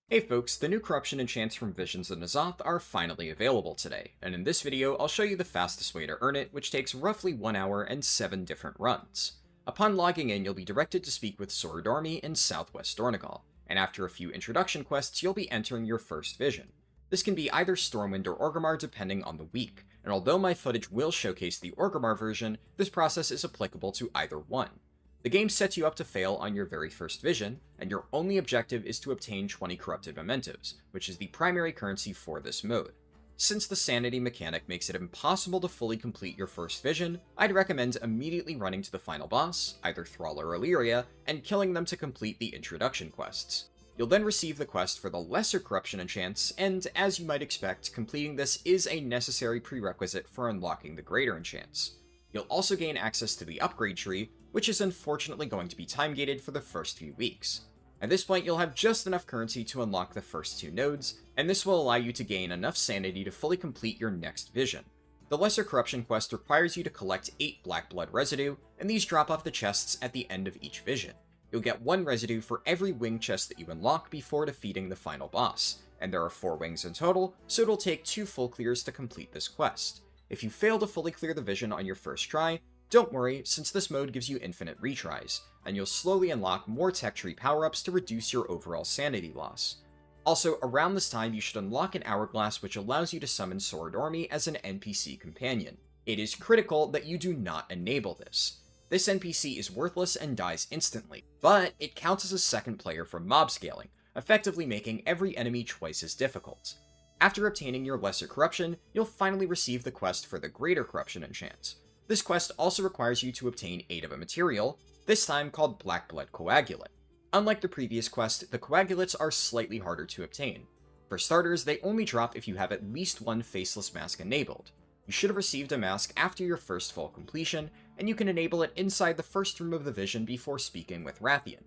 Hey folks, the new corruption enchants from Visions of N'Zoth are finally available today, and in this video I'll show you the fastest way to earn it, which takes roughly 1 hour and 7 different runs. Upon logging in, you'll be directed to speak with Sorordarmi in southwest Dornegal, and after a few introduction quests, you'll be entering your first vision. This can be either Stormwind or Orgrimmar depending on the week, and although my footage will showcase the Orgrimmar version, this process is applicable to either one. The game sets you up to fail on your very first vision, and your only objective is to obtain 20 corrupted mementos, which is the primary currency for this mode. Since the sanity mechanic makes it impossible to fully complete your first vision, I'd recommend immediately running to the final boss, either Thrall or Illyria, and killing them to complete the introduction quests. You'll then receive the quest for the lesser corruption enchants, and as you might expect, completing this is a necessary prerequisite for unlocking the greater enchants. You'll also gain access to the upgrade tree, which is unfortunately going to be time-gated for the first few weeks. At this point, you'll have just enough currency to unlock the first 2 nodes, and this will allow you to gain enough sanity to fully complete your next vision. The Lesser Corruption quest requires you to collect 8 Black Blood residue, and these drop off the chests at the end of each vision. You'll get 1 residue for every wing chest that you unlock before defeating the final boss, and there are 4 wings in total, so it'll take 2 full clears to complete this quest. If you fail to fully clear the vision on your first try, don't worry, since this mode gives you infinite retries, and you'll slowly unlock more tech tree power-ups to reduce your overall sanity loss. Also, around this time you should unlock an hourglass which allows you to summon Sorordarmi as an NPC companion. It is critical that you do not enable this. This NPC is worthless and dies instantly, but it counts as a second player for mob scaling, effectively making every enemy twice as difficult. After obtaining your Lesser Corruption, you'll finally receive the quest for the Greater Corruption enchant. This quest also requires you to obtain 8 of a material, this time called Black Blood Coagulant. Unlike the previous quest, the coagulates are slightly harder to obtain. For starters, they only drop if you have at least 1 faceless mask enabled. You should have received a mask after your first full completion, and you can enable it inside the first room of the vision before speaking with Rathian.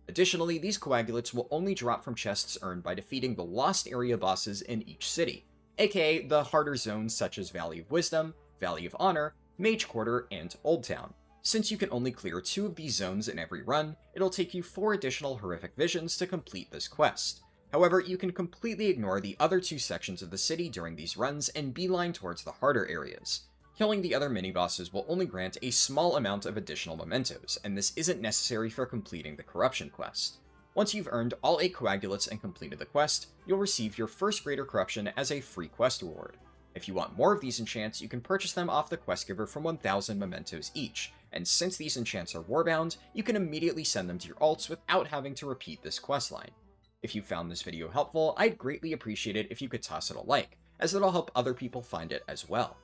Additionally, these coagulates will only drop from chests earned by defeating the Lost Area bosses in each city, aka the harder zones such as Valley of Wisdom, Valley of Honor, Mage Quarter, and Old Town. Since you can only clear 2 of these zones in every run, it'll take you 4 additional horrific visions to complete this quest. However, you can completely ignore the other 2 sections of the city during these runs and beeline towards the harder areas. Killing the other mini-bosses will only grant a small amount of additional mementos, and this isn't necessary for completing the corruption quest. Once you've earned all 8 coagulates and completed the quest, you'll receive your first Greater Corruption as a free quest reward. If you want more of these enchants, you can purchase them off the quest giver for 1,000 mementos each, and since these enchants are warbound, you can immediately send them to your alts without having to repeat this questline. If you found this video helpful, I'd greatly appreciate it if you could toss it a like, as it'll help other people find it as well.